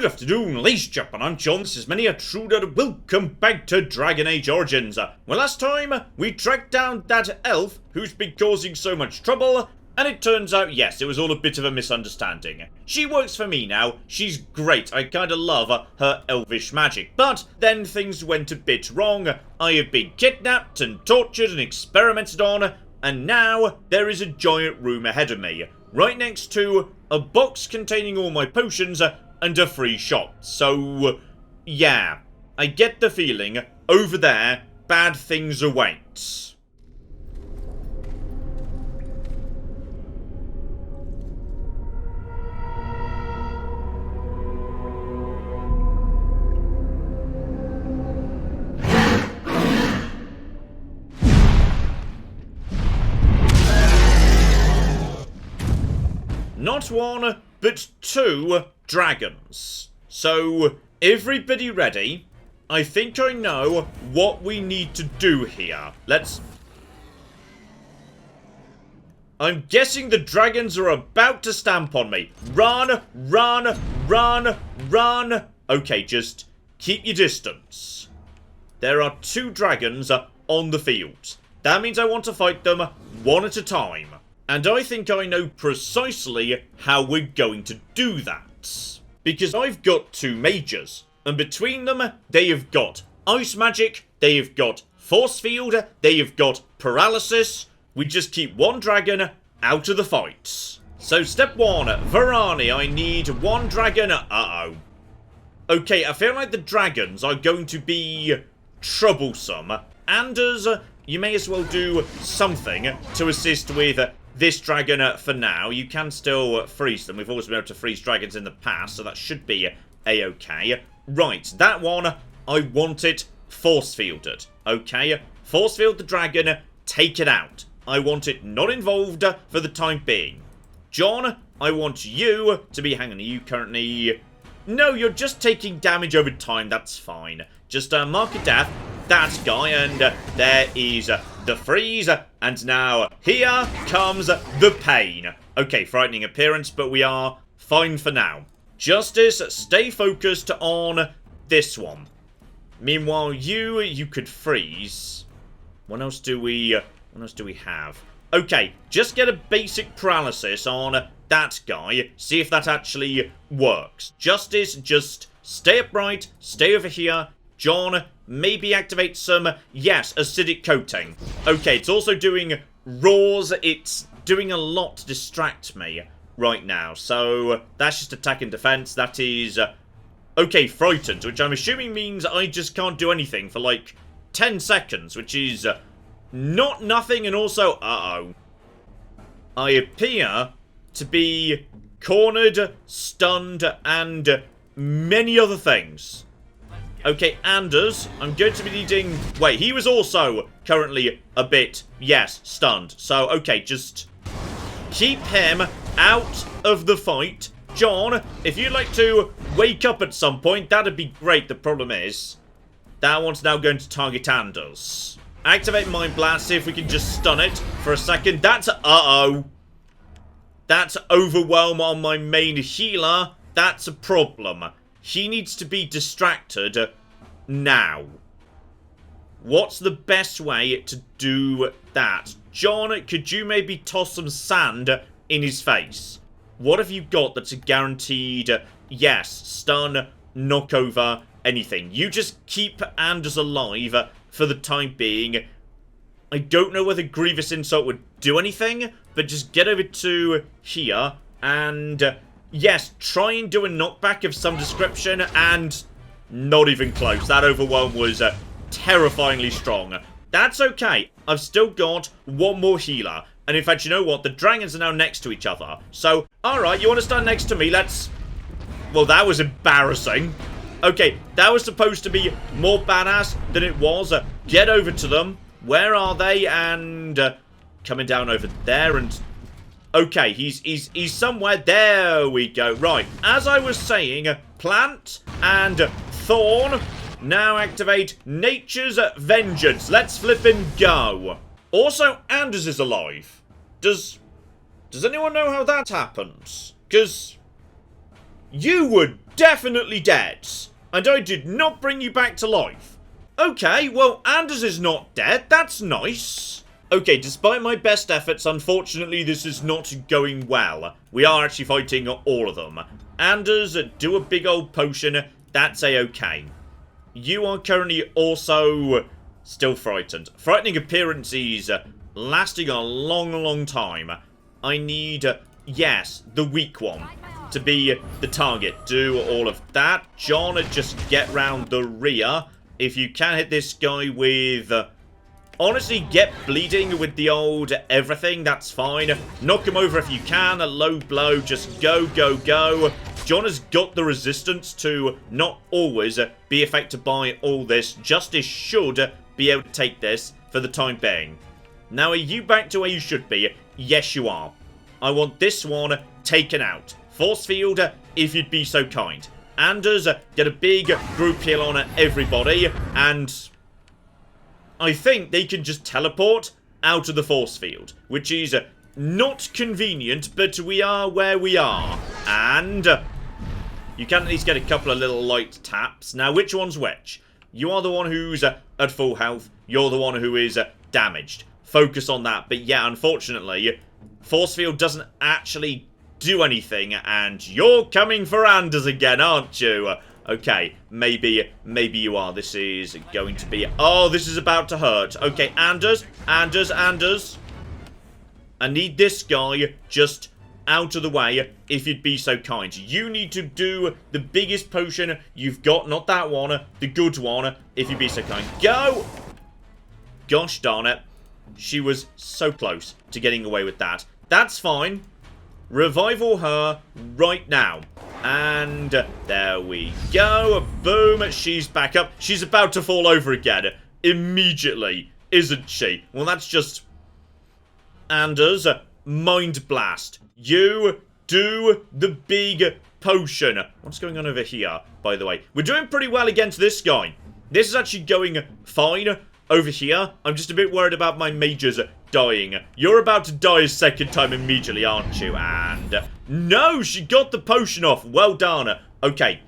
Good afternoon, ladies and gentlemen, I'm John, this is Many a Truder, welcome back to Dragon Age Origins. Well, last time, we tracked down that elf who's been causing so much trouble, and it turns out, yes, it was all a bit of a misunderstanding. She works for me now, she's great, I kinda love her elvish magic, but then things went a bit wrong. I have been kidnapped and tortured and experimented on, and now there is a giant room ahead of me, right next to a box containing all my potions, and a free shop. So, yeah, I get the feeling, over there, bad things await. Not one, but two dragons. So, everybody ready? I think I know what we need to do here. I'm guessing the dragons are about to stamp on me. Run, run, run, run. Okay, just keep your distance. There are two dragons on the field. That means I want to fight them one at a time. And I think I know precisely how we're going to do that. Because I've got two mages, and between them, they have got ice magic, they have got force field, they have got paralysis. We just keep one dragon out of the fights. So step one, Varani, I need one dragon. Uh-oh. Okay, I feel like the dragons are going to be troublesome. Anders, you may as well do something to assist with this dragon for now. You can still freeze them. We've always been able to freeze dragons in the past, so that should be a-okay. Right, that one, I want it force fielded. Okay, force field the dragon, take it out. I want it not involved for the time being. John, I want you to be... Hang on, are you currently... No, you're just taking damage over time, that's fine. Just mark a death, that guy, and there is the freeze, and now here comes the pain. Okay, frightening appearance, but we are fine for now. Justice, stay focused on this one. Meanwhile, you could freeze. What else do we have? Okay, just get a basic paralysis on that guy. See if that actually works. Justice, just stay upright, stay over here. John, maybe activate some, yes, acidic coating. Okay, it's also doing roars. It's doing a lot to distract me right now. So, that's just attack and defense. That is, okay, frightened, which I'm assuming means I just can't do anything for, like, 10 seconds, which is not nothing, and also, uh-oh. I appear to be cornered, stunned, and many other things. Okay, Anders, I'm going to be needing... Wait, he was also currently a bit, yes, stunned. So, okay, just keep him out of the fight. John, if you'd like to wake up at some point, that'd be great. The problem is, that one's now going to target Anders. Activate Mind Blast, see if we can just stun it for a second. That's... Uh-oh. That's overwhelm on my main healer. That's a problem. He needs to be distracted now. What's the best way to do that? John, could you maybe toss some sand in his face? What have you got that's a guaranteed, yes, stun, knockover, anything? You just keep Anders alive for the time being. I don't know whether Grievous Insult would do anything, but just get over to here and... yes, try and do a knockback of some description, and not even close. That overwhelm was terrifyingly strong. That's okay. I've still got one more healer. And in fact, you know what? The dragons are now next to each other. So, alright, you want to stand next to me? Let's... Well, that was embarrassing. Okay, that was supposed to be more badass than it was. Get over to them. Where are they? And coming down over there and... Okay, he's somewhere. There we go. Right, as I was saying, Plant and Thorn now activate Nature's Vengeance. Let's flip and go. Also, Anders is alive. Does anyone know how that happens? Because you would definitely dead. And I did not bring you back to life. Okay, well, Anders is not dead. That's nice. Okay, despite my best efforts, unfortunately, this is not going well. We are actually fighting all of them. Anders, do a big old potion. That's a-okay. You are currently also still frightened. Frightening appearances lasting a long time. I need, yes, the weak one to be the target. Do all of that. John, just get round the rear. If you can hit this guy with... honestly, get bleeding with the old everything. That's fine. Knock him over if you can. A low blow. Just go, go, go. John has got the resistance to not always be affected by all this. Justice should be able to take this for the time being. Now, are you back to where you should be? Yes, you are. I want this one taken out. Force field, if you'd be so kind. Anders, get a big group heal on everybody, and I think they can just teleport out of the force field, which is not convenient, but we are where we are. And you can at least get a couple of little light taps. Now, which one's which? You are the one who's at full health. You're the one who is damaged. Focus on that. But yeah, unfortunately, force field doesn't actually do anything, and you're coming for Anders again, aren't you? Okay, maybe you are. This is going to be... oh, this is about to hurt. Okay, Anders. I need this guy just out of the way, if you'd be so kind. You need to do the biggest potion you've got. Not that one, the good one, if you'd be so kind. Go! Gosh darn it. She was so close to getting away with that. That's fine. Revival her right now. And there we go. Boom. She's back up. She's about to fall over again. Immediately. Isn't she? Well, that's just... Anders, mind blast. You do the big potion. What's going on over here, by the way? We're doing pretty well against this guy. This is actually going fine over here. I'm just a bit worried about my mages dying. You're about to die a second time immediately, aren't you? And no, she got the potion off. Well done. Okay,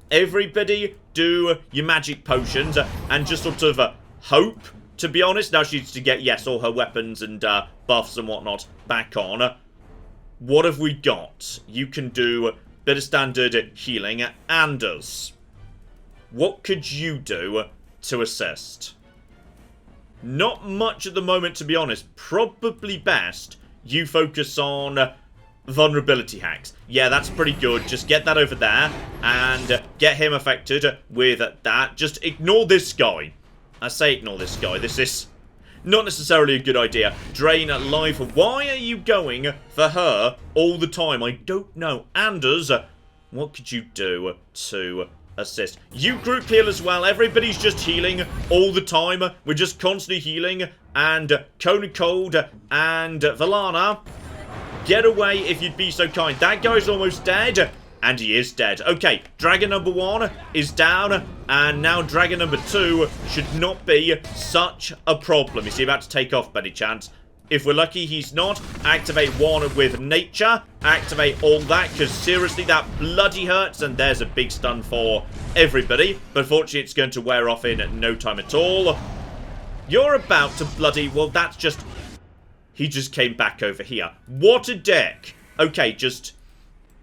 everybody do your magic potions and just sort of hope, to be honest. Now she needs to get, yes, all her weapons and buffs and whatnot back on. What have we got? You can do a bit of standard healing. Anders, what could you do to assist? Not much at the moment, to be honest. Probably best you focus on vulnerability hacks. Yeah, that's pretty good. Just get that over there and get him affected with that. Just ignore this guy. I say ignore this guy. This is not necessarily a good idea. Drain life. Why are you going for her all the time? I don't know. Anders, what could you do to assist? You group heal as well. Everybody's just healing all the time. We're just constantly healing. And Kona Cold and Valana, get away if you'd be so kind. That guy's almost dead. And he is dead. Okay, dragon number 1 is down. And now dragon number 2 should not be such a problem. Is he about to take off by any chance? If we're lucky, he's not. Activate 1 with nature. Activate all that, because seriously, that bloody hurts. And there's a big stun for everybody. But fortunately, it's going to wear off in no time at all. You're about to bloody... well, that's just... he just came back over here. What a dick. Okay, just...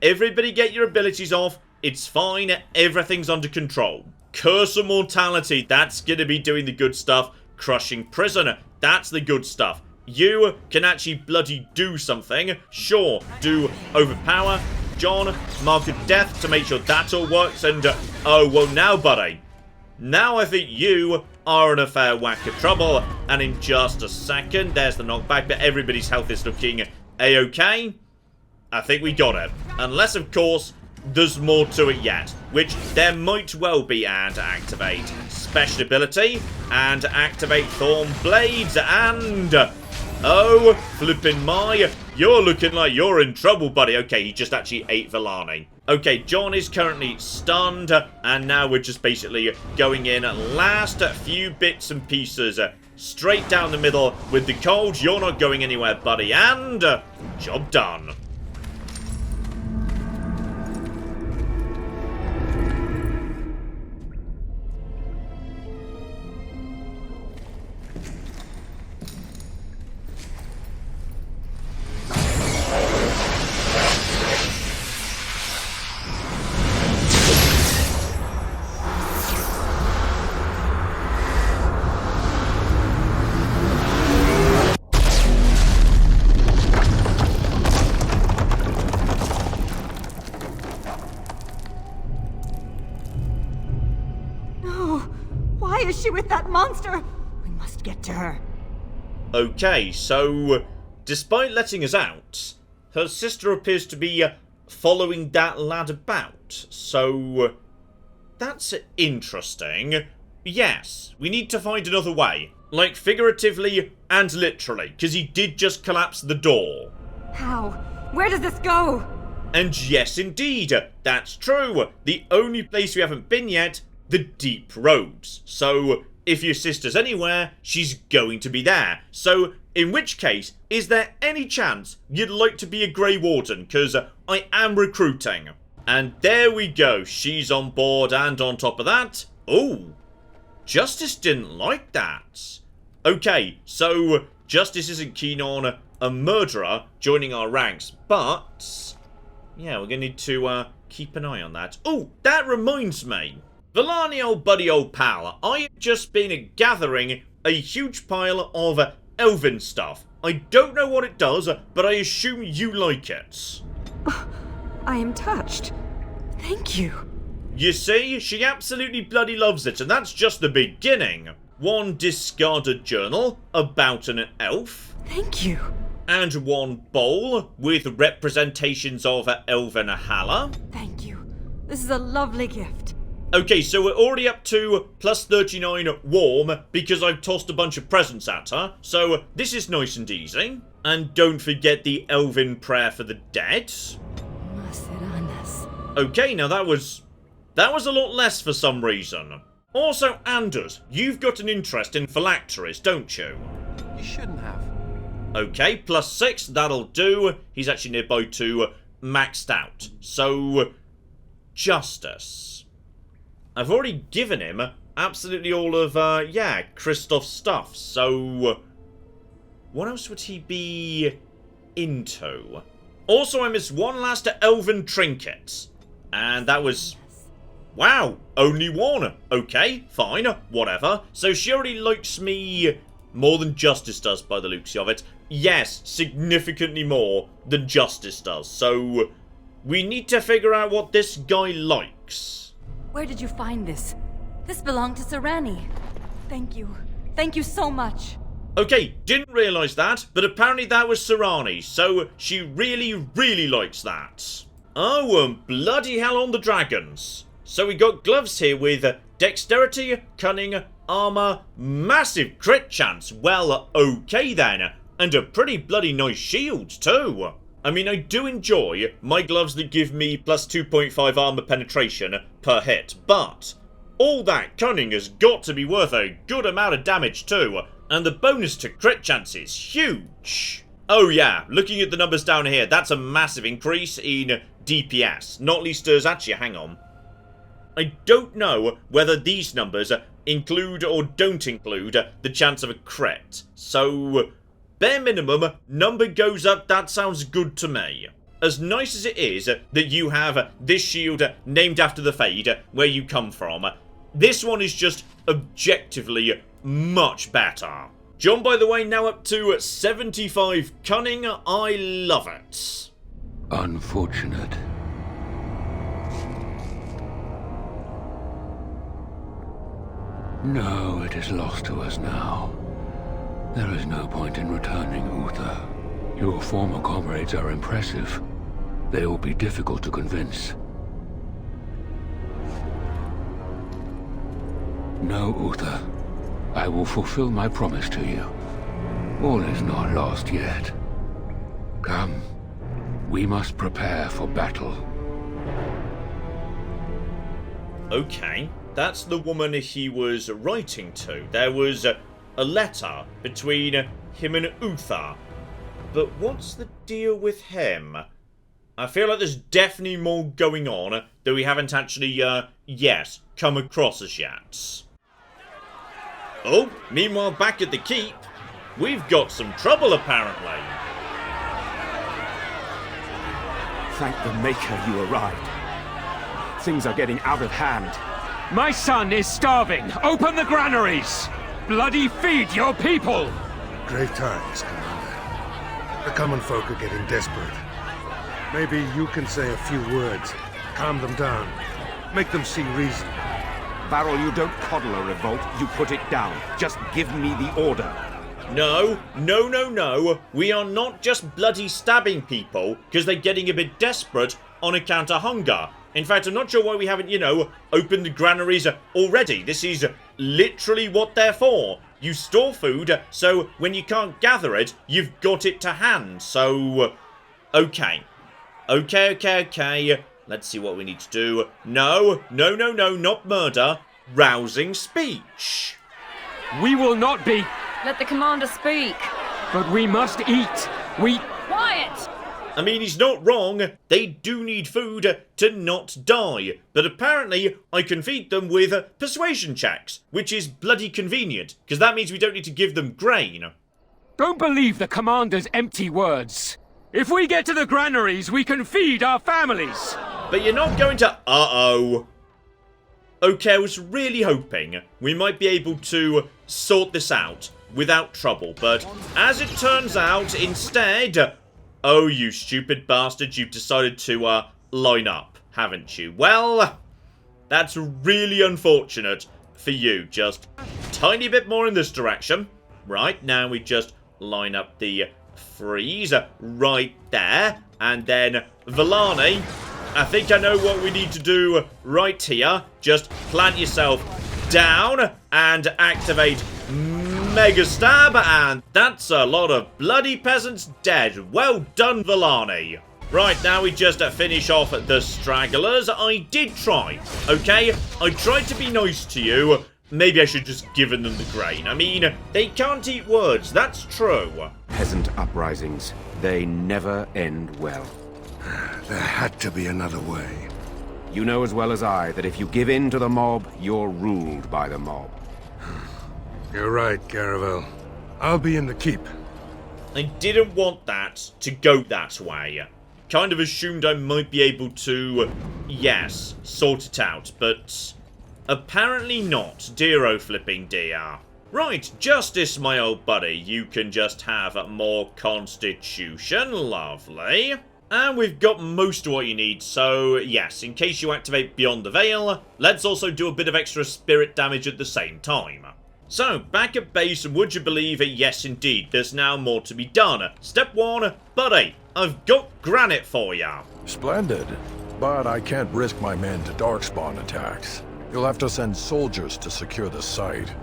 everybody get your abilities off. It's fine. Everything's under control. Curse of Mortality. That's going to be doing the good stuff. Crushing Prison. That's the good stuff. You can actually bloody do something. Sure, do Overpower. John, Mark of Death to make sure that all works. And, oh, well, now, buddy. Now I think you are in a fair whack of trouble. And in just a second, there's the knockback. But everybody's health is looking a-okay. I think we got it. Unless, of course, there's more to it yet. Which there might well be. And activate Special Ability. And activate Thorn Blades. And... oh, flipping my... you're looking like you're in trouble, buddy. Okay, he just actually ate Villani. Okay, John is currently stunned. And now we're just basically going in last few bits and pieces. Straight down the middle with the cold. You're not going anywhere, buddy. And job done. is she with that monster? We must get to her. Okay, so despite letting us out, her sister appears to be following that lad about. So that's interesting. Yes, we need to find another way. Like figuratively and literally, because he did just collapse the door. How? Where does this go? And yes, indeed, that's true. The only place we haven't been yet, the deep roads. So if your sister's anywhere, she's going to be there. So in which case, is there any chance you'd like to be a Grey Warden? Because I am recruiting. And there we go. She's on board, and on top of that, oh, Justice didn't like that. Okay, so Justice isn't keen on a murderer joining our ranks, but yeah, we're going to need to keep an eye on that. Oh, that reminds me. Villani, old buddy, old pal, I have just been gathering a huge pile of elven stuff. I don't know what it does, but I assume you like it. I am touched. Thank you. You see, she absolutely bloody loves it, and that's just the beginning. One discarded journal about an elf. Thank you. And one bowl with representations of Elven Hala. Thank you. This is a lovely gift. Okay, so we're already up to plus 39 warm because I've tossed a bunch of presents at her. So this is nice and easy. And don't forget the Elven prayer for the dead. Okay, now that was a lot less for some reason. Also, Anders, you've got an interest in phylacteries, don't you? You shouldn't have. Okay, plus 6, that'll do. He's actually nearby to maxed out. So, Justice. I've already given him absolutely all of, Kristoff's stuff. So, what else would he be into? Also, I missed one last elven trinket. And that was... wow, only one. Okay, fine, whatever. So she already likes me more than Justice does by the looks of it. Yes, significantly more than Justice does. So we need to figure out what this guy likes. Where did you find this? This belonged to Serani. Thank you. Thank you so much. Okay, didn't realise that, but apparently that was Serani, so she really, really likes that. Oh, and bloody hell on the dragons. So we got gloves here with dexterity, cunning, armour, massive crit chance. Well, okay then. And a pretty bloody nice shield too. I mean, I do enjoy my gloves that give me plus 2.5 armour penetration per hit, but all that cunning has got to be worth a good amount of damage too. And the bonus to crit chance is huge. Oh yeah, looking at the numbers down here, that's a massive increase in DPS. Not least as, actually, hang on. I don't know whether these numbers include or don't include the chance of a crit. So, bare minimum, number goes up, that sounds good to me. As nice as it is that you have this shield named after the Fade, where you come from, this one is just objectively much better. John, by the way, now up to 75 cunning. I love it. Unfortunate. No, it is lost to us now. There is no point in returning, Uther. Your former comrades are impressive. They will be difficult to convince. No, Uther. I will fulfill my promise to you. All is not lost yet. Come. We must prepare for battle. Okay, that's the woman he was writing to. There was a letter between him and Uther. But what's the deal with him? I feel like there's definitely more going on that we haven't actually, come across as yet. Oh, meanwhile back at the keep, we've got some trouble apparently. Thank the Maker you arrived. Things are getting out of hand. My son is starving! Open the granaries! Bloody feed your people! Grave times, Commander. The common folk are getting desperate. Maybe you can say a few words, calm them down, make them see reason. Barrel, you don't coddle a revolt, you put it down. Just give me the order. No, no, no, no. We are not just bloody stabbing people because they're getting a bit desperate on account of hunger. In fact, I'm not sure why we haven't, opened the granaries already. This is literally what they're for. You store food, so when you can't gather it, you've got it to hand. So, okay. Okay. Let's see what we need to do. No, not murder. Rousing speech. We will not be, Let the commander speak. but we must eat. Quiet! I mean, he's not wrong. They do need food to not die. But apparently, I can feed them with persuasion checks, which is bloody convenient, because that means we don't need to give them grain. Don't believe the commander's empty words. If we get to the granaries, we can feed our families. But you're not going to... Uh-oh. Okay, I was really hoping we might be able to sort this out without trouble. But as it turns out, instead... Oh, you stupid bastards, you've decided to line up, haven't you? Well, that's really unfortunate for you. Just a tiny bit more in this direction. Right, now we just line up the freeze right there. And then Villani, I think I know what we need to do right here. Just plant yourself down and activate Mega Stab, and that's a lot of bloody peasants dead. Well done, Villani. Right, now we just finish off the stragglers. I did try, okay? I tried to be nice to you. Maybe I should just given them the grain. I mean, they can't eat words, that's true. Peasant uprisings, they never end well. There had to be another way. You know as well as I that if you give in to the mob, you're ruled by the mob. You're right, Caravel. I'll be in the keep. I didn't want that to go that way. Kind of assumed I might be able to, yes, sort it out, but apparently not, dear-o flipping dear. Right, Justice, my old buddy, you can just have more constitution, lovely. And we've got most of what you need, so yes, in case you activate Beyond the Veil, let's also do a bit of extra spirit damage at the same time. So, back at base, and would you believe it, yes indeed, there's now more to be done. Step 1, buddy, I've got granite for ya. Splendid, but I can't risk my men to darkspawn attacks. You'll have to send soldiers to secure the site.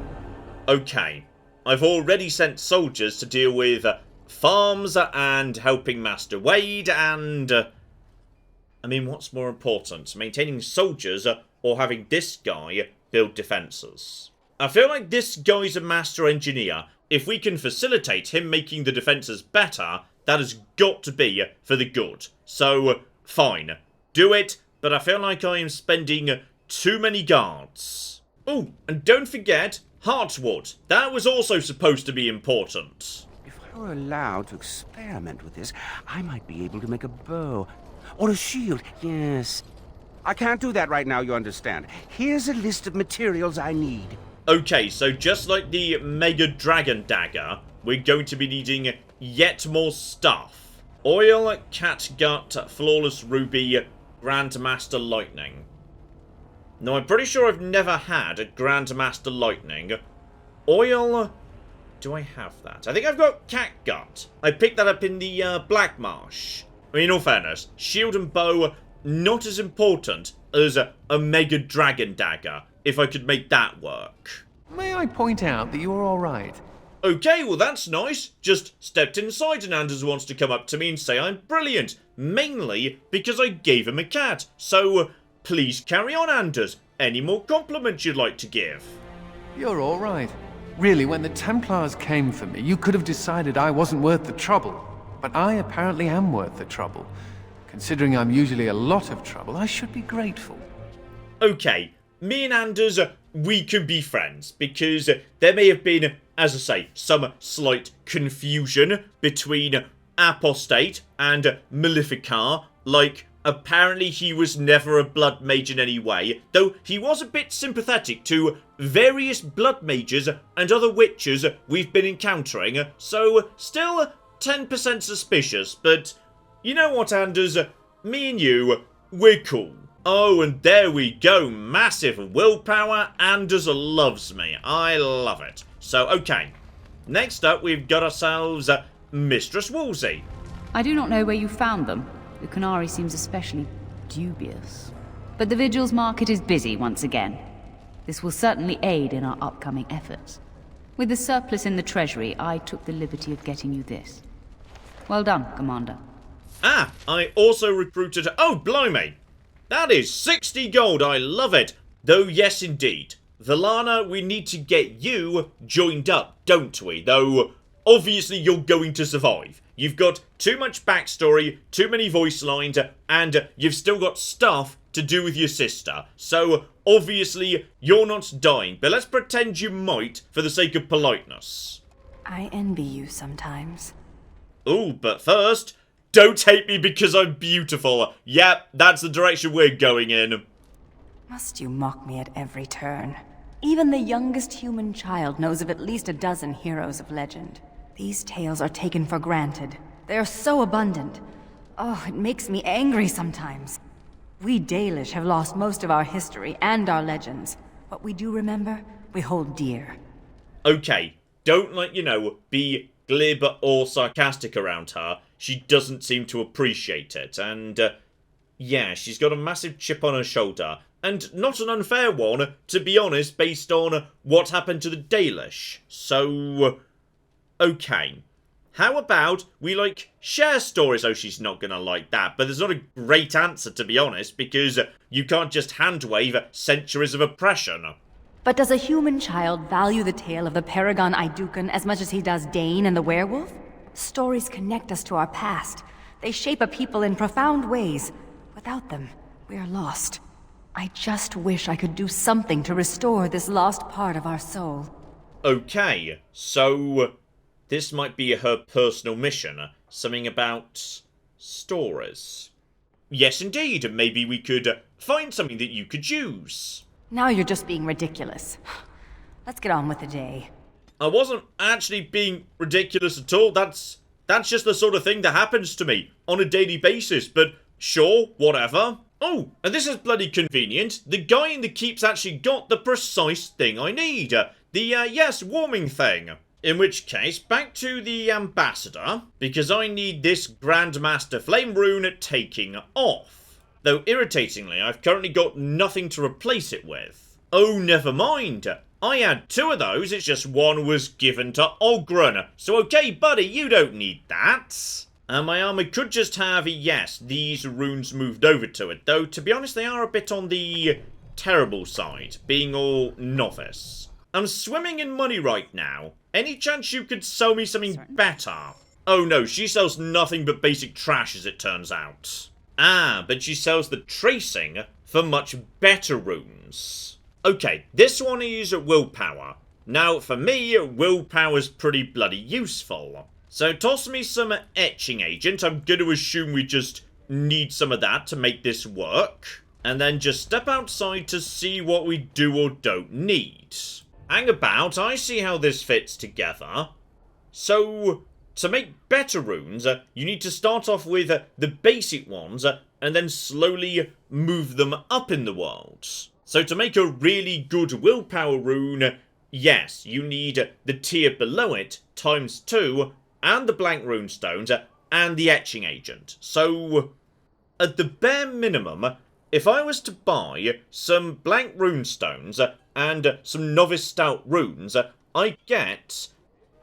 Okay, I've already sent soldiers to deal with farms and helping Master Wade and... I mean, what's more important, maintaining soldiers or having this guy build defences? I feel like this guy's a master engineer. If we can facilitate him making the defences better, that has got to be for the good. So, fine. Do it, but I feel like I am spending too many guards. Oh, and don't forget, Heartwood. That was also supposed to be important. If I were allowed to experiment with this, I might be able to make a bow. Or a shield, yes. I can't do that right now, you understand. Here's a list of materials I need. Okay, so just like the Mega Dragon Dagger, we're going to be needing yet more stuff. Oil, Catgut, Flawless Ruby, Grandmaster Lightning. Now, I'm pretty sure I've never had a Grandmaster Lightning. Oil... Do I have that? I think I've got Catgut. I picked that up in the Black Marsh. I mean, in all fairness, Shield and Bow, not as important as a Mega Dragon Dagger, if I could make that work. May I point out that you're alright? Okay, well that's nice. Just stepped inside and Anders wants to come up to me and say I'm brilliant. Mainly because I gave him a cat. So, please carry on, Anders. Any more compliments you'd like to give? You're alright. Really, when the Templars came for me, you could have decided I wasn't worth the trouble. But I apparently am worth the trouble. Considering I'm usually a lot of trouble, I should be grateful. Okay, me and Anders, we can be friends, because there may have been, as I say, some slight confusion between Apostate and Maleficar. Like, apparently he was never a blood mage in any way, though he was a bit sympathetic to various blood mages and other witches we've been encountering, so still 10% suspicious, but you know what, Anders? Me and you, we're cool. Oh, and there we go. Massive willpower. Anders loves me. I love it. So, okay. Next up, we've got ourselves Mistress Woolsey. I do not know where you found them. The Canary seems especially dubious. But the Vigil's market is busy once again. This will certainly aid in our upcoming efforts. With the surplus in the treasury, I took the liberty of getting you this. Well done, Commander. Ah, I also recruited... Oh, blimey! That is 60 gold, I love it! Though, yes indeed. Valana, we need to get you joined up, don't we? Though, obviously you're going to survive. You've got too much backstory, too many voice lines, and you've still got stuff to do with your sister. So, obviously, you're not dying, but let's pretend you might for the sake of politeness. I envy you sometimes. Ooh, but first, don't hate me because I'm beautiful. Yep, that's the direction we're going in. Must you mock me at every turn? Even the youngest human child knows of at least a dozen heroes of legend. These tales are taken for granted. They are so abundant. Oh, it makes me angry sometimes. We Dalish have lost most of our history and our legends. What we do remember, we hold dear. Okay, don't be glib or sarcastic around her. She doesn't seem to appreciate it, and yeah, she's got a massive chip on her shoulder. And not an unfair one, to be honest, based on what happened to the Dalish. So, okay. How about we, share stories? Oh, she's not gonna like that. But there's not a great answer, to be honest, because you can't just hand-wave centuries of oppression. But does a human child value the tale of the Paragon Idukan as much as he does Dane and the werewolf? Stories connect us to our past. They shape a people in profound ways. Without them, we are lost. I just wish I could do something to restore this lost part of our soul. Okay, so this might be her personal mission. Something about stories. Yes, indeed. Maybe we could find something that you could use. Now you're just being ridiculous. Let's get on with the day. I wasn't actually being ridiculous at all. That's just the sort of thing that happens to me on a daily basis, but sure, whatever. Oh, and this is bloody convenient. The guy in the keep's actually got the precise thing I need. Yes, warming thing. In which case, back to the ambassador, because I need this Grandmaster Flame Rune taking off. Though, irritatingly, I've currently got nothing to replace it with. Oh, never mind. I had 2 of those, it's just one was given to Ogren. So, okay, buddy, you don't need that. And my armor could just have, yes, these runes moved over to it. Though, to be honest, they are a bit on the terrible side, being all novice. I'm swimming in money right now. Any chance you could sell me something better? Oh no, she sells nothing but basic trash, as it turns out. Ah, but she sells the tracing for much better runes. Okay, this one is willpower. Now, for me, willpower's pretty bloody useful. So toss me some etching agent. I'm going to assume we just need some of that to make this work. And then just step outside to see what we do or don't need. Hang about, I see how this fits together. So, to make better runes, you need to start off with the basic ones and then slowly move them up in the world. So to make a really good willpower rune, yes, you need the tier below it times 2 and the blank runestones and the etching agent. So, at the bare minimum, if I was to buy some blank runestones and some novice stout runes, I get,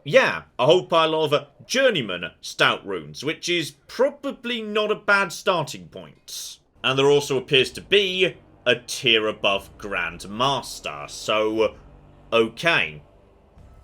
yeah, a whole pile of journeyman stout runes, which is probably not a bad starting point. And there also appears to be a tier above Grand Master, so, okay.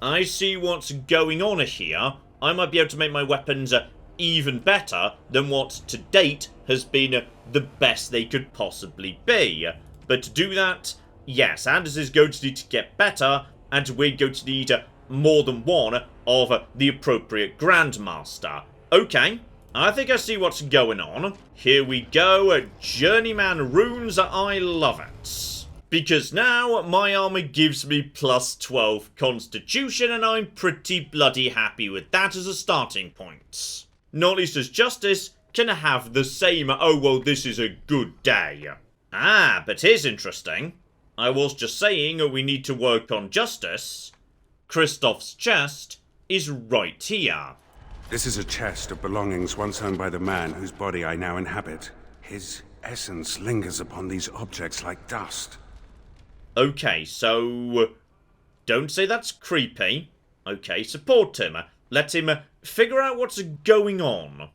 I see what's going on here. I might be able to make my weapons even better than what to date has been the best they could possibly be. But to do that, yes, Anders is going to need to get better, and we're going to need more than one of the appropriate Grandmaster. Okay, I think I see what's going on. Here we go, Journeyman Runes, I love it. Because now my armor gives me plus 12 Constitution, and I'm pretty bloody happy with that as a starting point. Not least as Justice can have the same. Oh, well, this is a good day. Ah, but here's interesting. I was just saying we need to work on justice. Kristoff's chest is right here. This is a chest of belongings once owned by the man whose body I now inhabit. His essence lingers upon these objects like dust. Okay, so... don't say that's creepy. Okay, support him. Let him figure out what's going on.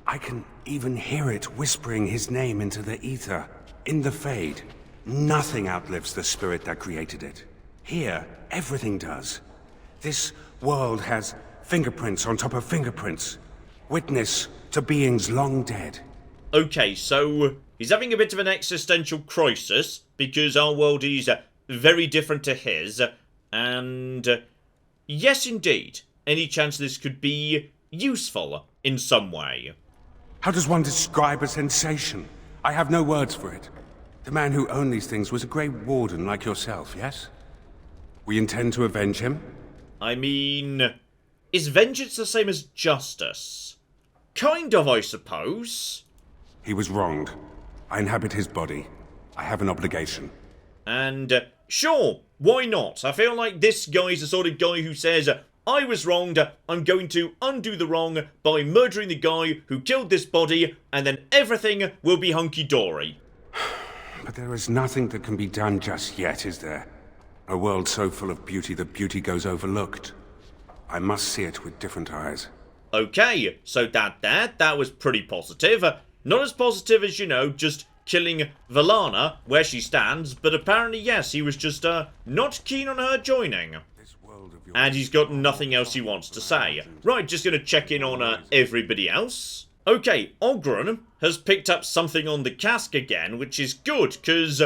I can even hear it whispering his name into the ether. In the Fade, nothing outlives the spirit that created it. Here, everything does. This world has fingerprints on top of fingerprints. Witness to beings long dead. Okay, so he's having a bit of an existential crisis because our world is very different to his. And yes, indeed, any chance this could be useful in some way. How does one describe a sensation? I have no words for it. The man who owned these things was a Grey Warden like yourself, yes? We intend to avenge him? I mean, is vengeance the same as justice? Kind of, I suppose. He was wronged. I inhabit his body. I have an obligation. And, sure, why not? I feel like this guy's the sort of guy who says, I was wronged, I'm going to undo the wrong by murdering the guy who killed this body, and then everything will be hunky-dory. But there is nothing that can be done just yet, is there? A world so full of beauty that beauty goes overlooked. I must see it with different eyes. Okay, so that was pretty positive. Not as positive as, you know, just killing Valana where she stands, but apparently, yes, he was just not keen on her joining. And he's got nothing else he wants to say. Right, just gonna check in on everybody else. Okay, Ogrun has picked up something on the cask again, which is good, because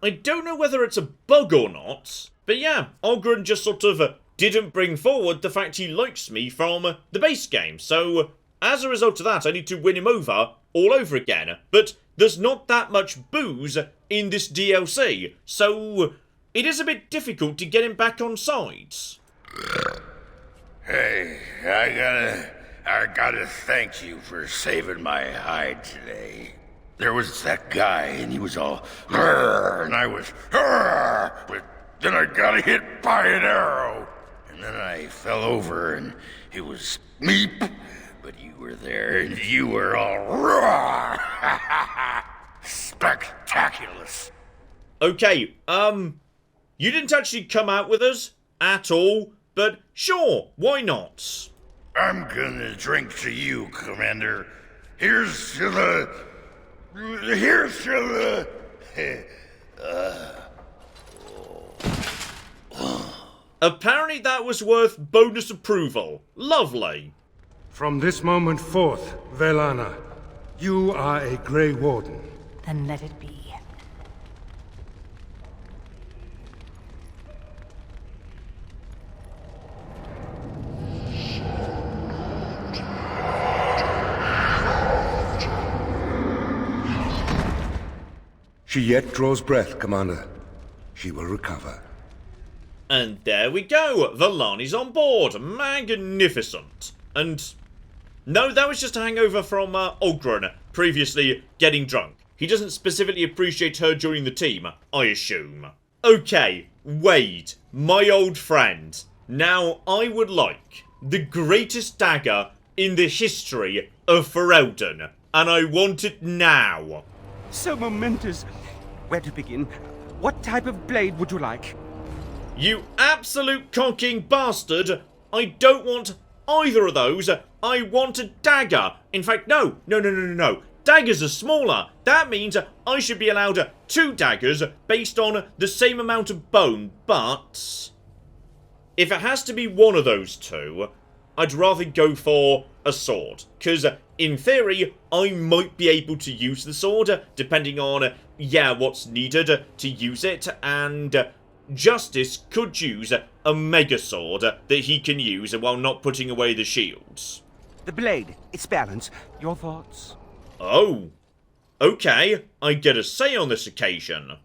I don't know whether it's a bug or not. But yeah, Ogrun just sort of didn't bring forward the fact he likes me from the base game. So, as a result of that, I need to win him over all over again. But there's not that much booze in this DLC, so it is a bit difficult to get him back on sides. Hey, I gotta thank you for saving my hide today. There was that guy, and he was all, and I was, but then I got hit by an arrow, and then I fell over, and it was meep, but you were there, and you were all, spectaculous. Okay, you didn't actually come out with us at all, but sure, why not? I'm gonna drink to you, Commander. Here's to the... Apparently that was worth bonus approval. Lovely. From this moment forth, Velana, you are a Grey Warden. Then let it be. She yet draws breath, Commander. She will recover. And there we go. Valani's on board. Magnificent. And no, that was just a hangover from Ogrun previously getting drunk. He doesn't specifically appreciate her joining the team, I assume. Okay, Wade, my old friend. Now, I would like the greatest dagger in the history of Ferelden, and I want it now. So momentous. Where to begin? What type of blade would you like? You absolute cocking bastard! I don't want either of those. I want a dagger. In fact, no. Daggers are smaller. That means I should be allowed 2 daggers based on the same amount of bone, but if it has to be one of those 2, I'd rather go for a sword. Because in theory, I might be able to use the sword, depending on, what's needed to use it, and Justice could use a mega sword that he can use while not putting away the shields. The blade, its balance. Your thoughts? Oh. Okay, I get a say on this occasion.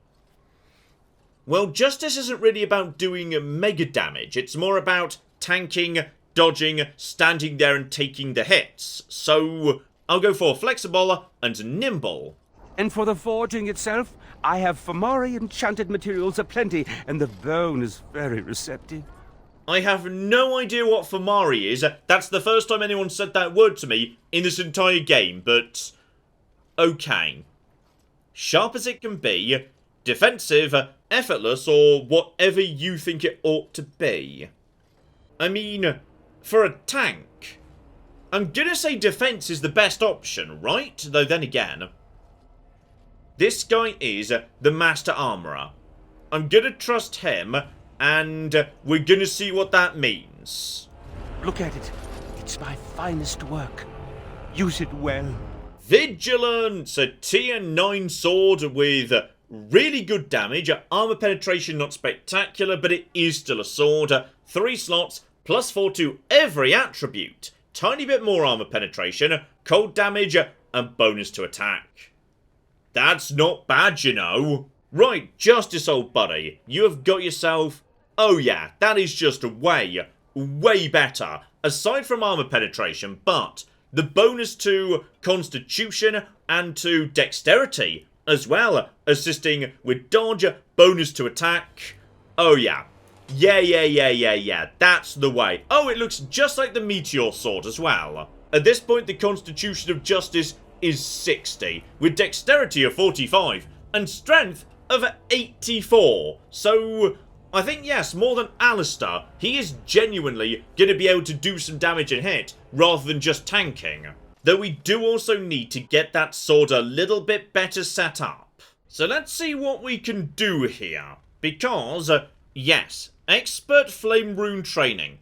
Well, Justice isn't really about doing mega damage. It's more about tanking, dodging, standing there and taking the hits. So, I'll go for flexible and nimble. And for the forging itself, I have Famari enchanted materials aplenty, and the bone is very receptive. I have no idea what Famari is. That's the first time anyone said that word to me in this entire game, but... okay. Sharp as it can be, defensive, effortless, or whatever you think it ought to be. I mean, for a tank, I'm gonna say defense is the best option, right? Though then again, this guy is the Master Armorer. I'm gonna trust him, and we're gonna see what that means. Look at it. It's my finest work. Use it well. Vigilance! A tier 9 sword with really good damage. Armor penetration not spectacular, but it is still a sword. 3 slots, +4 to every attribute. Tiny bit more armor penetration, cold damage, and bonus to attack. That's not bad, you know. Right, Justice, old buddy. You have got yourself... oh yeah, that is just way, way better. Aside from armor penetration, but... the bonus to Constitution and to Dexterity, as well, assisting with dodge, bonus to attack. Oh yeah. Yeah, that's the way. Oh, it looks just like the Meteor Sword as well. At this point, the Constitution of Justice is 60, with Dexterity of 45, and Strength of 84. So... I think, yes, more than Alistair, he is genuinely going to be able to do some damage and hit, rather than just tanking. Though we do also need to get that sword a little bit better set up. So let's see what we can do here. Because, yes, Expert Flame Rune Training.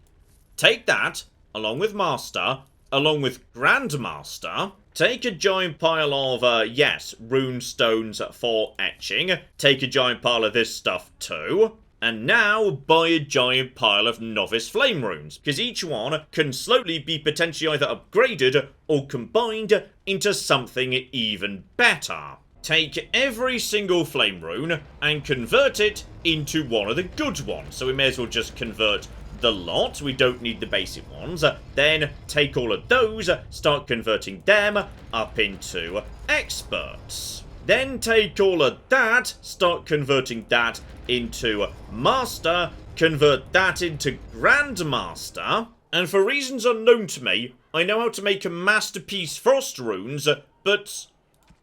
Take that, along with Master, along with Grandmaster. Take a giant pile of, yes, rune stones for etching. Take a giant pile of this stuff too. And now buy a giant pile of novice flame runes, because each one can slowly be potentially either upgraded or combined into something even better. Take every single flame rune and convert it into one of the good ones. So we may as well just convert the lot. We don't need the basic ones. Then take all of those, start converting them up into experts. Then take all of that, start converting that into Master, convert that into Grandmaster, and for reasons unknown to me, I know how to make a Masterpiece Frost runes, but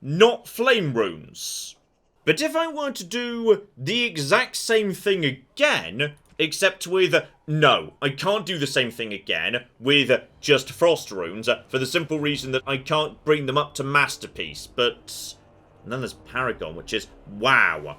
not Flame runes. But if I were to do the exact same thing again, except with... no, I can't do the same thing again with just Frost runes, for the simple reason that I can't bring them up to Masterpiece, but... and then there's Paragon, which is... wow.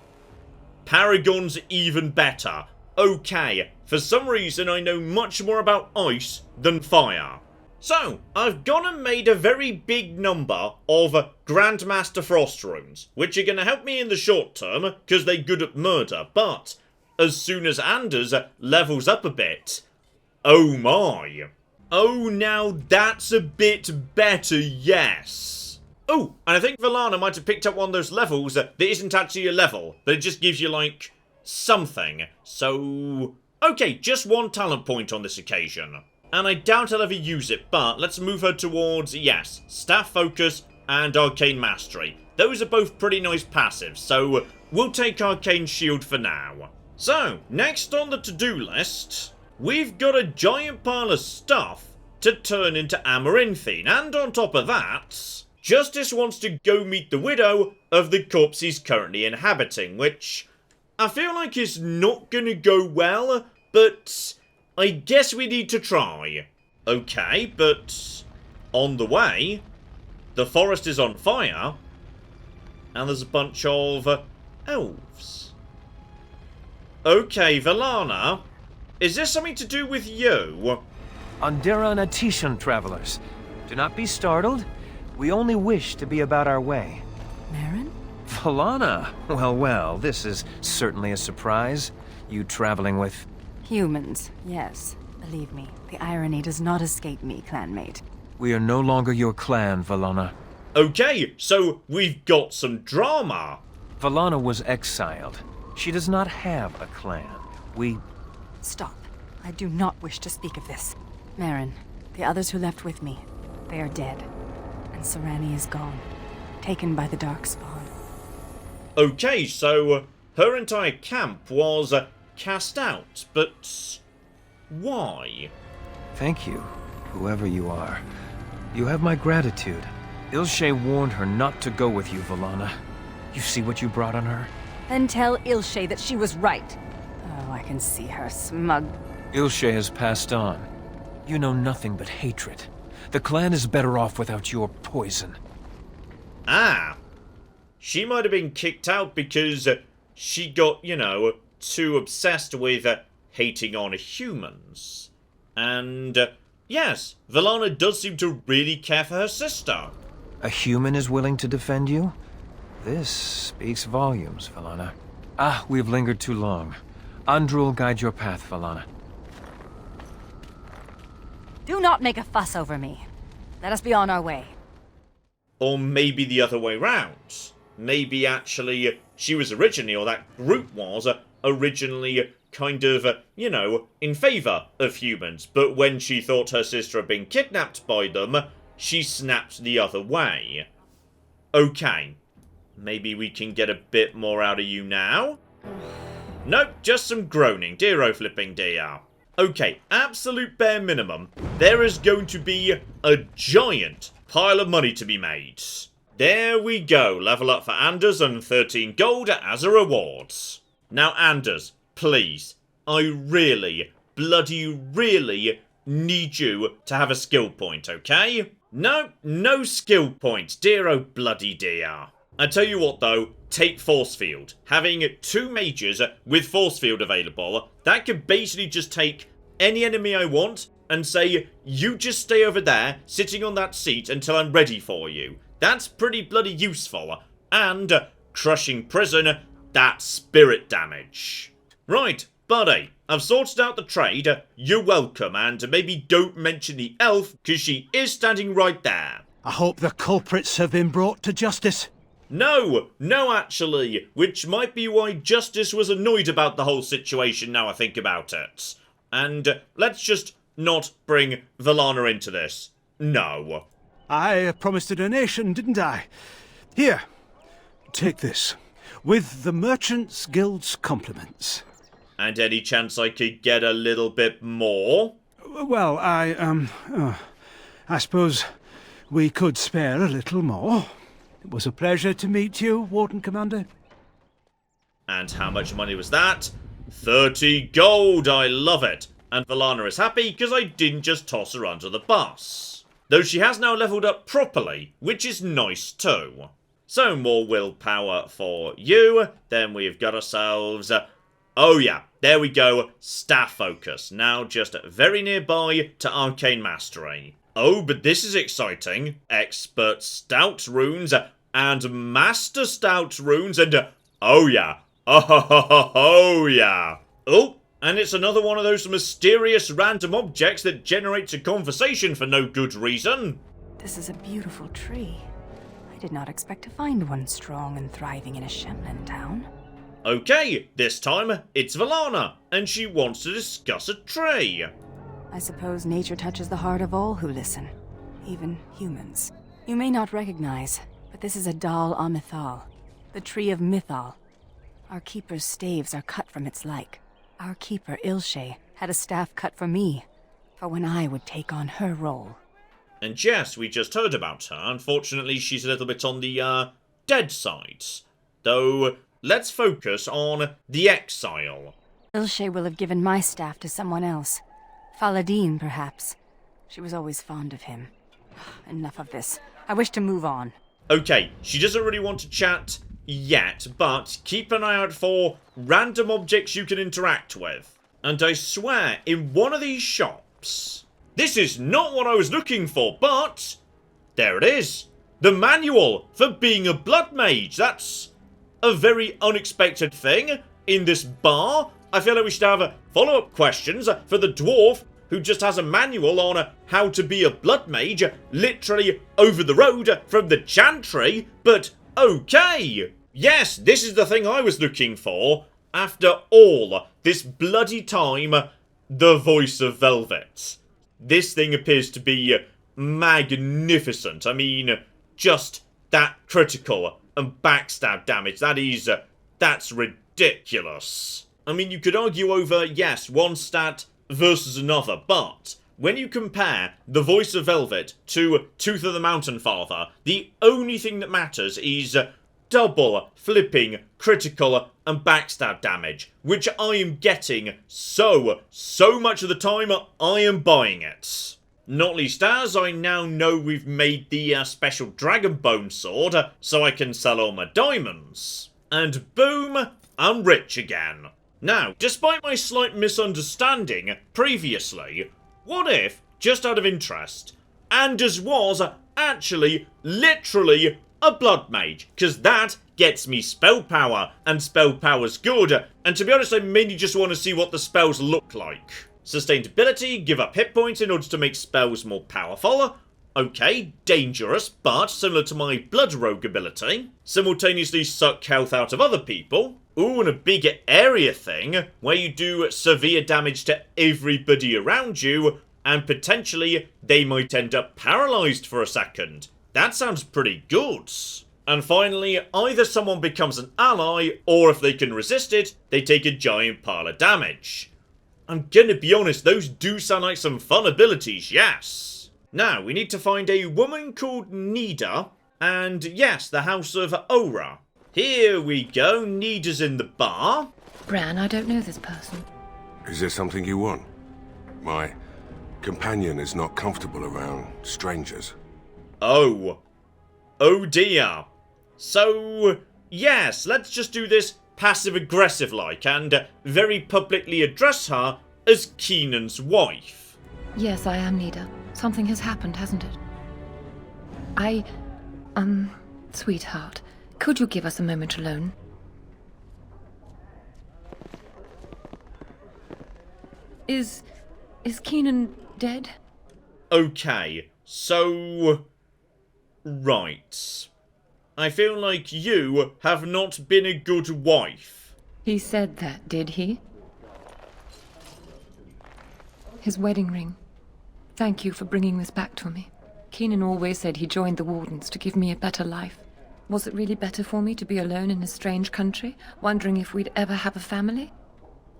Paragon's even better. Okay, for some reason I know much more about ice than fire. So, I've gone and made a very big number of Grandmaster Frost runes, which are going to help me in the short term, because they're good at murder, but as soon as Anders levels up a bit, oh my. Oh, now that's a bit better, yes. Oh, and I think Valana might have picked up one of those levels that isn't actually a level, but it just gives you, like, something. So, okay, just one talent point on this occasion. And I doubt I'll ever use it, but let's move her towards, yes, Staff Focus and Arcane Mastery. Those are both pretty nice passives, so we'll take Arcane Shield for now. So, next on the to-do list, we've got a giant pile of stuff to turn into Amaranthine, and on top of that... Justice wants to go meet the widow of the corpse he's currently inhabiting, which I feel like is not going to go well, but I guess we need to try. Okay, but on the way, the forest is on fire, and there's a bunch of elves. Okay, Valana, is this something to do with you? Andera and Atishan, travelers. Do not be startled. We only wish to be about our way. Marin? Valana! Well, this is certainly a surprise. You traveling with... humans, yes. Believe me, the irony does not escape me, clanmate. We are no longer your clan, Valana. Okay, so we've got some drama. Valana was exiled. She does not have a clan. We... Stop. I do not wish to speak of this. Marin, the others who left with me, they are dead. And Sarani is gone, taken by the Darkspawn. Okay, so her entire camp was cast out, but why? Thank you, whoever you are. You have my gratitude. Ilshay warned her not to go with you, Valana. You see what you brought on her? Then tell Ilshay that she was right. Oh, I can see her smug. Ilshay has passed on. You know nothing but hatred. The clan is better off without your poison. Ah. She might have been kicked out because she got, you know, too obsessed with hating on humans. And, yes, Valana does seem to really care for her sister. A human is willing to defend you? This speaks volumes, Valana. Ah, we've lingered too long. Andrew will guide your path, Valana. Do not make a fuss over me. Let us be on our way. Or maybe the other way round. Maybe actually she was originally, or that group was, originally kind of, you know, in favour of humans. But when she thought her sister had been kidnapped by them, she snapped the other way. Okay. Maybe we can get a bit more out of you now? Nope, just some groaning. Dear flipping dear. Okay, absolute bare minimum. There is going to be a giant pile of money to be made. There we go. Level up for Anders and 13 gold as a reward. Now, Anders, please. I really, bloody really need you to have a skill point, okay? No, no skill points. Dear oh bloody dear. I tell you what though, take Force Field. Having 2 mages with Force Field available, that could basically just take any enemy I want and say, you just stay over there, sitting on that seat until I'm ready for you. That's pretty bloody useful. And crushing prison, that's spirit damage. Right, buddy, I've sorted out the trade. You're welcome, and maybe don't mention the elf, because she is standing right there. I hope the culprits have been brought to justice. No, actually, which might be why Justice was annoyed about the whole situation now I think about it. And let's just not bring Valana into this. No. I promised a donation, didn't I? Here, take this, with the Merchants Guild's compliments. And any chance I could get a little bit more? Well, I suppose we could spare a little more. It was a pleasure to meet you, Warden Commander. And how much money was that? 30 gold, I love it. And Valana is happy because I didn't just toss her under the bus. Though she has now leveled up properly, which is nice too. So more willpower for you. Then we've got ourselves... oh yeah, there we go, Staff Focus. Now just very nearby to Arcane Mastery. Oh, but this is exciting. Expert Stout runes and Master Stout runes and... oh yeah. Oh yeah. Oh, and it's another one of those mysterious random objects that generates a conversation for no good reason. This is a beautiful tree. I did not expect to find one strong and thriving in a Shemlin town. Okay, this time it's Valana, and she wants to discuss a tree. I suppose nature touches the heart of all who listen, even humans. You may not recognize, but this is a Dal Amithal, the tree of Mythal. Our keeper's staves are cut from its like. Our keeper, Ilshay, had a staff cut for me, for when I would take on her role. And yes, we just heard about her. Unfortunately, she's a little bit on the, dead side. Though, let's focus on the exile. Ilshay will have given my staff to someone else. Faladine, perhaps. She was always fond of him. Enough of this. I wish to move on. Okay, she doesn't really want to chat yet, but keep an eye out for random objects you can interact with. And I swear, in one of these shops... this is not what I was looking for, but... there it is. The manual for being a blood mage. That's a very unexpected thing in this bar. I feel like we should have follow-up questions for the dwarf who just has a manual on how to be a blood mage literally over the road from the chantry, but okay. Yes, this is the thing I was looking for. After all this bloody time, the voice of Velvet. This thing appears to be magnificent. I mean, just that critical and backstab damage. That's ridiculous. I mean, you could argue over, yes, one stat versus another, but when you compare the Voice of Velvet to Tooth of the Mountain Father, the only thing that matters is double flipping critical and backstab damage, which I am getting so much of the time. I am buying it. Not least as I now know we've made the special Dragon Bone Sword, so I can sell all my diamonds. And boom, I'm rich again. Now, despite my slight misunderstanding previously, what if, just out of interest, Anders was actually, literally, a blood mage? Because that gets me spell power, and spell power's good, and to be honest I mainly just want to see what the spells look like. Sustained ability, give up hit points in order to make spells more powerful. Okay, dangerous, but similar to my blood rogue ability. Simultaneously suck health out of other people. Ooh, and a bigger area thing, where you do severe damage to everybody around you, and potentially they might end up paralyzed for a second. That sounds pretty good. And finally, either someone becomes an ally, or if they can resist it, they take a giant pile of damage. I'm gonna be honest, those do sound like some fun abilities, yes. Now, we need to find a woman called Nida, and yes, the House of Ora. Here we go, Nida's in the bar. Bran, I don't know this person. Is there something you want? My companion is not comfortable around strangers. Oh. Oh dear. So, yes, let's just do this passive-aggressive-like and very publicly address her as Keenan's wife. Yes, I am Nida. Something has happened, hasn't it? Sweetheart, could you give us a moment alone? Is Keenan dead? Okay, so... right. I feel like you have not been a good wife. He said that, did he? His wedding ring. Thank you for bringing this back to me. Keenan always said he joined the Wardens to give me a better life. Was it really better for me to be alone in a strange country, wondering if we'd ever have a family?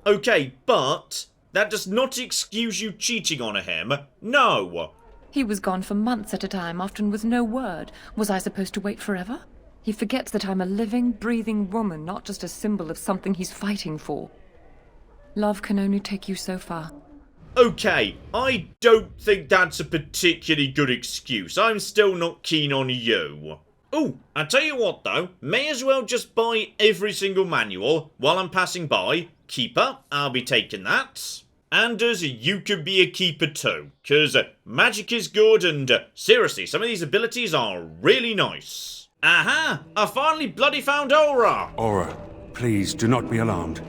Okay, but that does not excuse you cheating on him. No. He was gone for months at a time, often with no word. Was I supposed to wait forever? He forgets that I'm a living, breathing woman, not just a symbol of something he's fighting for. Love can only take you so far. Okay, I don't think that's a particularly good excuse. I'm still not keen on you. Ooh, I tell you what though, may as well just buy every single manual while I'm passing by. Keeper, I'll be taking that. Anders, you could be a keeper too, because magic is good and seriously, some of these abilities are really nice. Aha! I finally bloody found Aura! Aura, please do not be alarmed.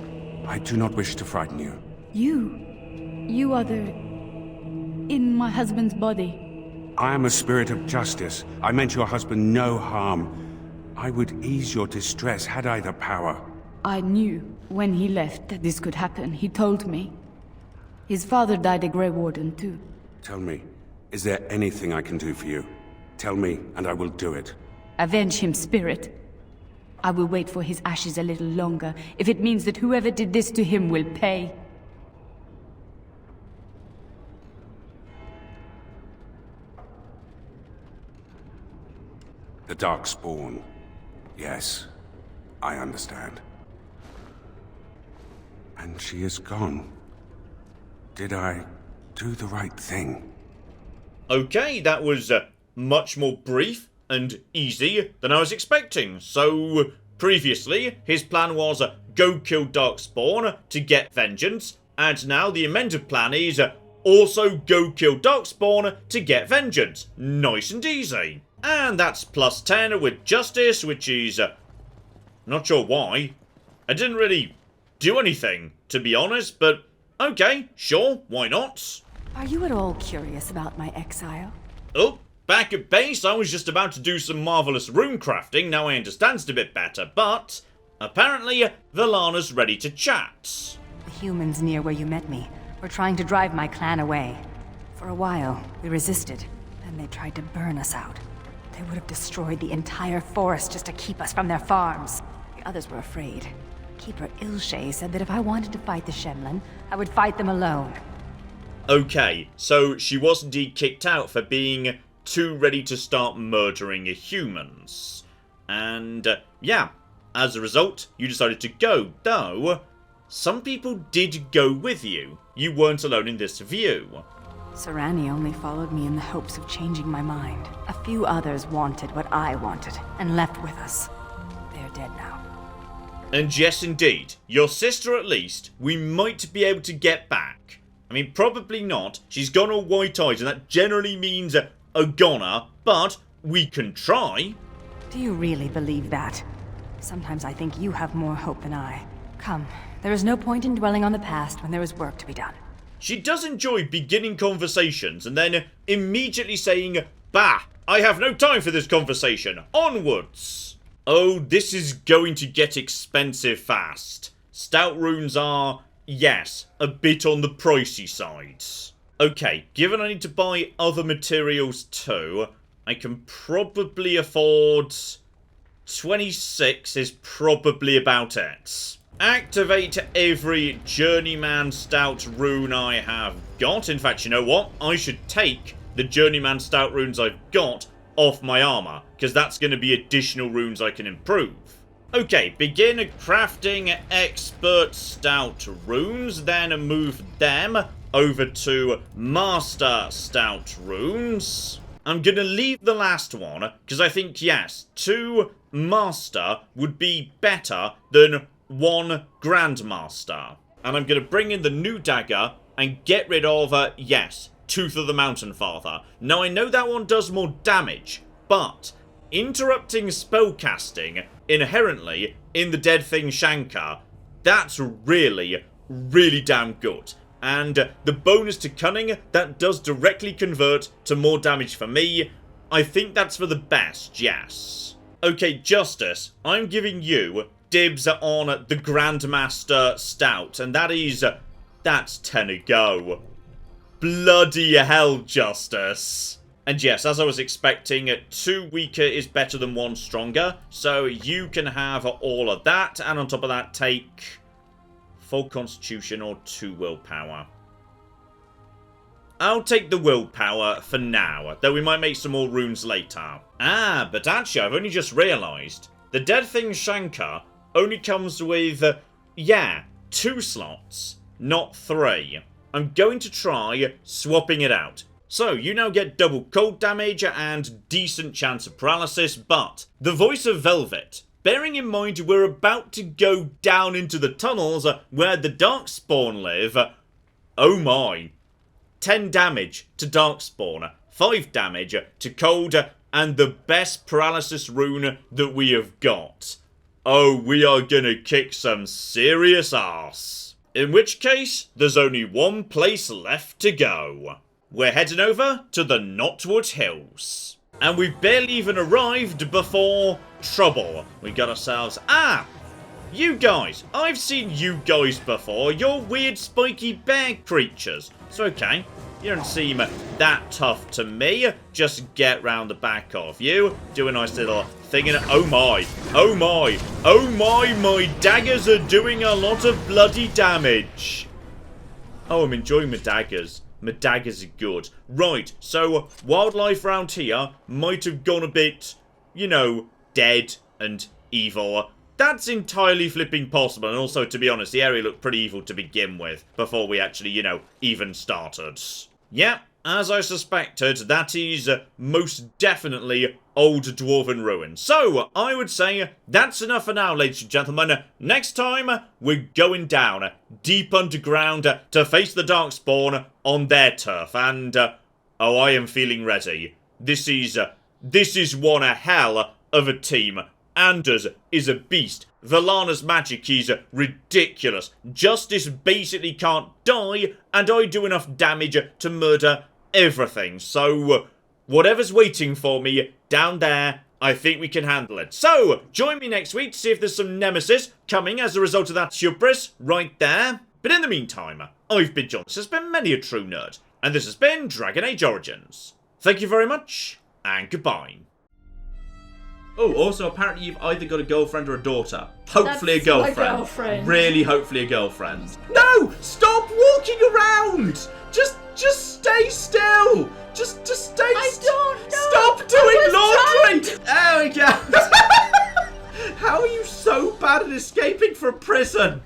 I do not wish to frighten you. You are in my husband's body. I am a spirit of justice. I meant your husband no harm. I would ease your distress had I the power. I knew when he left that this could happen. He told me. His father died a Grey Warden too. Tell me, is there anything I can do for you? Tell me, and I will do it. Avenge him, spirit. I will wait for his ashes a little longer, if it means that whoever did this to him will pay. The Darkspawn. Yes, I understand. And she is gone. Did I do the right thing? Okay, that was much more brief and easy than I was expecting. So, previously, his plan was go kill Darkspawn to get vengeance, and now the amended plan is also go kill Darkspawn to get vengeance. Nice and easy. And that's plus 10 with Justice, which is... not sure why. I didn't really do anything, to be honest, but... okay, sure, why not? Are you at all curious about my exile? Oh, back at base, I was just about to do some marvellous runecrafting, now I understand it a bit better, but apparently Velana's ready to chat. The humans near where you met me were trying to drive my clan away. For a while, we resisted, and they tried to burn us out. They would have destroyed the entire forest just to keep us from their farms. The others were afraid. Keeper Ilshay said that if I wanted to fight the Shemlin, I would fight them alone. Okay, so she was indeed kicked out for being too ready to start murdering humans. And, yeah, as a result, you decided to go, though some people did go with you. You weren't alone in this view. Sarani only followed me in the hopes of changing my mind. A few others wanted what I wanted, and left with us. They're dead now. And yes, indeed, your sister at least, we might be able to get back. I mean, probably not. She's gone all white-eyed, and that generally means a goner, but we can try. Do you really believe that? Sometimes I think you have more hope than I. Come, there is no point in dwelling on the past when there is work to be done. She does enjoy beginning conversations and then immediately saying, "Bah, I have no time for this conversation. Onwards." Oh, this is going to get expensive fast. Stout runes are, yes, a bit on the pricey side. Okay, given I need to buy other materials too, I can probably afford 26 is probably about it. Activate every Journeyman Stout rune I have got. In fact, you know what? I should take the Journeyman Stout runes I've got off my armor, because that's going to be additional runes I can improve. Okay, begin crafting Expert Stout runes, then move them over to Master Stout runes. I'm going to leave the last one, because I think, yes, 2 Master would be better than 1 Grandmaster. And I'm going to bring in the new dagger and get rid of, yes, Tooth of the Mountain Father. Now, I know that one does more damage, but interrupting spellcasting inherently in the Dead Thing Shankar, that's really, really damn good. And the bonus to Cunning, that does directly convert to more damage for me. I think that's for the best, yes. Okay, Justice, I'm giving you dibs on the Grandmaster Stout, and that's 10 a go. Bloody hell, Justice. And yes, as I was expecting, 2 weaker is better than 1 stronger, so you can have all of that, and on top of that, take 4 constitution or 2 willpower. I'll take the willpower for now, though we might make some more runes later. Ah, but actually, I've only just realised, the Dead Thing Shankar only comes with, 2 slots, not 3. I'm going to try swapping it out. So, you now get double cold damage and decent chance of paralysis, but the Voice of Velvet, bearing in mind we're about to go down into the tunnels where the Darkspawn live, oh my. 10 damage to Darkspawn, 5 damage to cold, and the best paralysis rune that we have got. Oh, we are gonna kick some serious ass. In which case, there's only one place left to go. We're heading over to the Knotwood Hills. And we've barely even arrived before trouble. We got ourselves... Ah! You guys! I've seen you guys before. You're weird spiky bear creatures. It's okay. You don't seem that tough to me. Just get round the back of you. Do a nice little thing in it. Oh my. Oh my. Oh my daggers are doing a lot of bloody damage. Oh, I'm enjoying my daggers. My daggers are good. Right, so wildlife around here might have gone a bit, you know, dead and evil. That's entirely flipping possible, and also, to be honest, the area looked pretty evil to begin with, before we actually, you know, even started. Yeah, as I suspected, that is most definitely old dwarven ruin. So, I would say that's enough for now, ladies and gentlemen. Next time, we're going down, deep underground, to face the Darkspawn on their turf, and, oh, I am feeling ready. This is one hell of a team. Anders is a beast. Velana's magic is ridiculous. Justice basically can't die, and I do enough damage to murder everything. So, whatever's waiting for me down there, I think we can handle it. So, join me next week to see if there's some nemesis coming as a result of that hubris right there. But in the meantime, I've been John. This has been Many a True Nerd, and this has been Dragon Age Origins. Thank you very much, and goodbye. Oh, also, apparently you've either got a girlfriend or a daughter. Hopefully That's a girlfriend. my girlfriend. Really, hopefully a girlfriend. No! Stop walking around! Just stay still! Just stay I don't know! Stop doing laundry! There we go! How are you so bad at escaping from prison?